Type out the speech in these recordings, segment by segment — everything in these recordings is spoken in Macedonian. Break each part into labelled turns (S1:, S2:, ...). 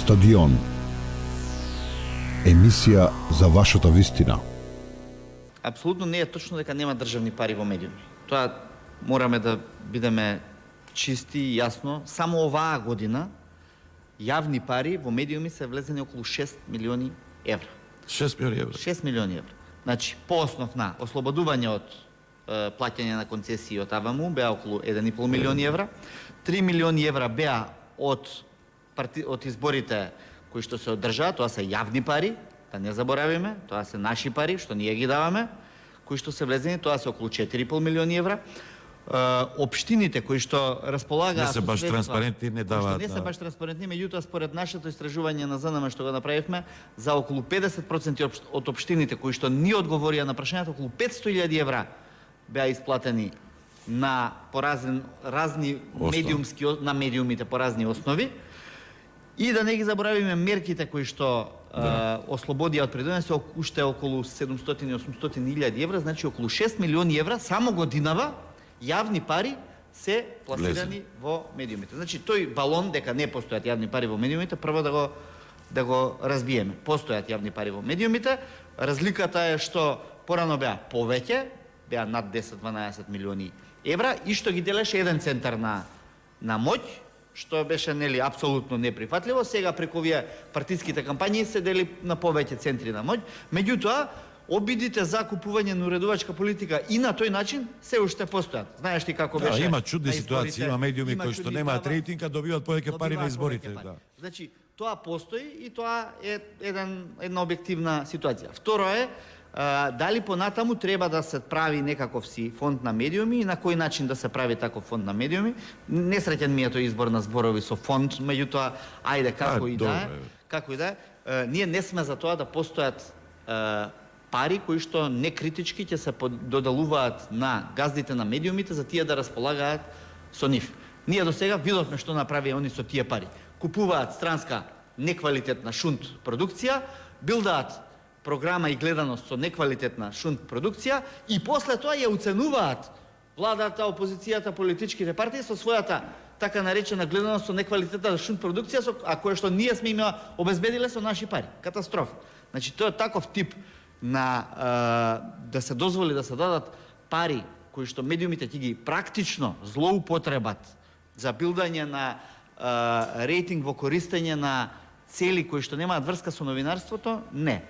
S1: Стадион. Емисија за вашата вистина.
S2: Апсолутно не е точно дека нема државни пари во медиуми. Тоа мораме да бидеме чисти и јасно. Само оваа година јавни пари во медиуми се влезени околу 6 милиони евра.
S3: 6 милиони евра.
S2: 6 милиони евра. Значи, по основ на ослободување од плаќање на концесии од АВМУ беа околу 1,5 милиони евра. 3 милиони евра беа од изборите кои што се одржаа, тоа се јавни пари, да не заборавиме, тоа се наши пари, што ние ги даваме, кои што се влезени, тоа се околу 4,5 милиони евра. Општините кои што располагаат
S3: не се баш транспарентни, не даваат.
S2: Не се баш транспарентни, меѓутоа според нашето истражување на ЗНМ што го направивме, за околу 50% од општините кои што ни одговорија на прашањето, околу 500.000 евра беа исплатени на по разни медиумски на медиумите по разни основи. И да не ги заборавиме мерките кои што ослободија од придонес се уште околу 700-800.000 евра, значи околу 6 милиони евра само годинава јавни пари се пласирани во медиумите. Значи тој балон дека не постојат јавни пари во медиумите, прво да го разбиеме. Постојат јавни пари во медиумите. Разликата е што порано беа повеќе, беа над 10-12 милиони евра и што ги делеше еден центар на моќ, што беше нели апсолутно неприфатливо. Сега преку овие партиските кампањи се дели на повеќе центри на моќ. Меѓутоа, обидите за купување на уредувачка политика и на тој начин се уште постојат. Знаеш ти како беше?
S3: Има чудни ситуации, има медиуми кои што немаат рейтинг, а добиваат повеќе пари на изборите.
S2: Значи, тоа постои и тоа е една објективна ситуација. Второ е, дали понатаму треба да се прави некаков си фонд на медиуми и на кој начин да се прави таков фонд на медиуми. Несреќен ми е тој избор на зборови со фонд, меѓутоа, ајде, како и да е, ние не сме за тоа да постојат пари кои што некритички ќе се додалуваат на газдите на медиумите за тие да располагаат со нив. Ние до сега видовме што направија они со тие пари. Купуваат странска неквалитетна шунт продукција, билдаат програма и гледаност со неквалитетна шунт продукција и после тоа ја уценуваат владата, опозицијата, политичките партии со својата така наречена гледаност со неквалитетна шунт продукција, а која што ние сме им обезбедиле со наши пари. Катастрофа. Значи, тоа е таков тип на да се дозволи да се дадат пари кои што медиумите ќе ги практично злоупотребат за билдање на рейтинг во користење на цели кои што немаат врска со новинарството, не.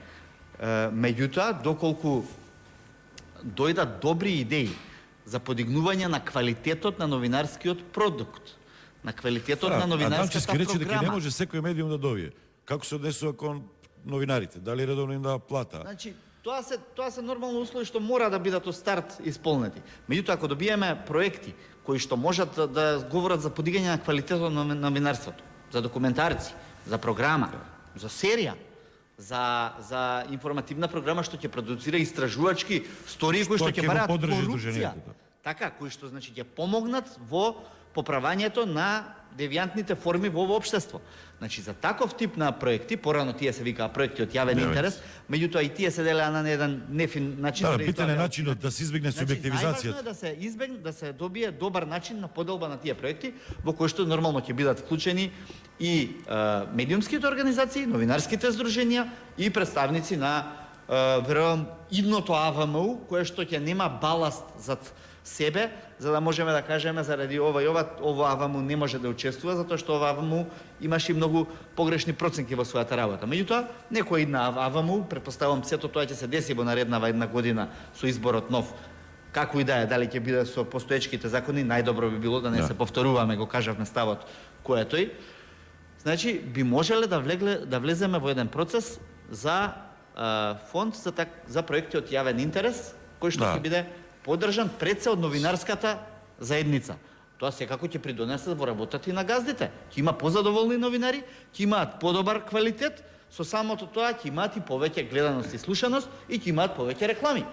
S2: Меѓутоа, доколку дојдат добри идеи за подигнување на квалитетот на новинарскиот продукт, на квалитетот на новинарската програма.
S3: Рече дека не може секој медиум да добие. Како се однесува кон новинарите? Дали редовно им дава плата?
S2: Значи, тоа се нормално услови што мора да бидат од старт исполнети. Меѓутоа, ако добиеме проекти кои што можат да говорат за подигање на квалитетот на новинарството, за документарци, за програма, за серија, за информативна програма што ќе продуцира истражувачки стории кои што ќе бараат корупција. Така, кои што значи ќе помогнат во поправањето на девијантните форми во општество. Значи, за таков тип на проекти, порано тие се викаа проекти од јавен интерес, меѓутоа и тие се делеа на еден нефин начин.
S3: Да, битен е начинот да се избегне субјективизацијата.
S2: Најважно е да се добие добар начин на поделба на тие проекти, во кои што нормално ќе бидат вклучени и медиумските организации, новинарските здруженија и представници на верувам идното АВМУ, кое што ќе нема баласт зад себе, за да можеме да кажеме заради ова и ова АВМУ не може да учествува, затоа што ова АВМУ имаше и многу погрешни проценки во својата работа. Меѓутоа, некоја една АВМУ, претпоставувам сето тоа ќе се деси во нареднава една година со изборот нов, како и да е, дали ќе биде со постоечките закони, најдобро би било да не се повторуваме, го кажавме ставот кој е тој. Значи, би можеле да влеземе во еден процес за фонд за проекти од јавен интерес, кој што ќе биде поддржан пред се од новинарската заедница. Тоа секако ќе придонесе во работата и на газдите. Ќе има позадоволни новинари, ќе имаат подобар квалитет, со самото тоа ќе имаат и повеќе гледаност и слушаност и ќе имаат повеќе реклами.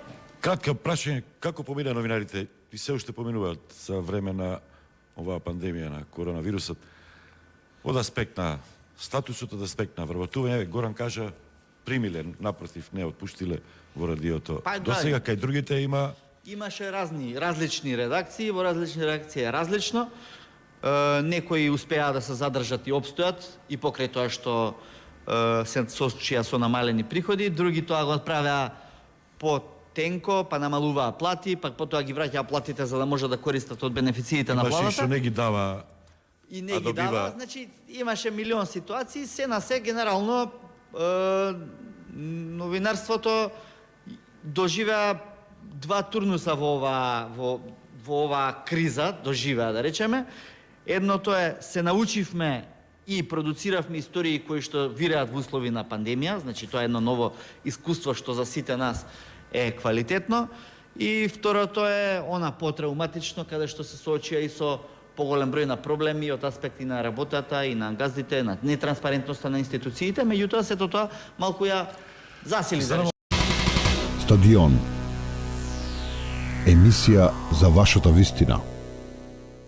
S3: Кратко прашање, како помина новинарите и се уште поминуваат за време на оваа пандемија на коронавирусот? Од аспект на статусот, од аспект на вработување, Горан кажа примиле, напротив, не отпуштиле во радиото. До сега кај другите имаше
S2: различни редакции, во различни редакции е различно. некои успеа да се задржат и обстојат и покрај тоа што се соочија со намалени приходи, други тоа го правеа по-тенко, па намалуваа плати, па потоа ги враќаа платите за да може да користат од бенефициите на
S3: Имаше и што
S2: владата.
S3: не ги дава,
S2: И не
S3: а
S2: ги дава,
S3: добива.
S2: значи имаше милион ситуации, се на се генерално новинарството доживеа два турнуса во оваа криза, доживеа да речеме. Едното е се научивме и продуциравме истории кои што виреат во услови на пандемија, значи тоа е едно ново искуство што за сите нас е квалитетно. И второто е она потрауматично, каде што се соочија и со поголем број на проблеми од аспекти на работата и на газдите, на нетранспарентноста на институциите, меѓутоа сето тоа малку ја засили за
S1: Стадион. Емисија за вашата вистина.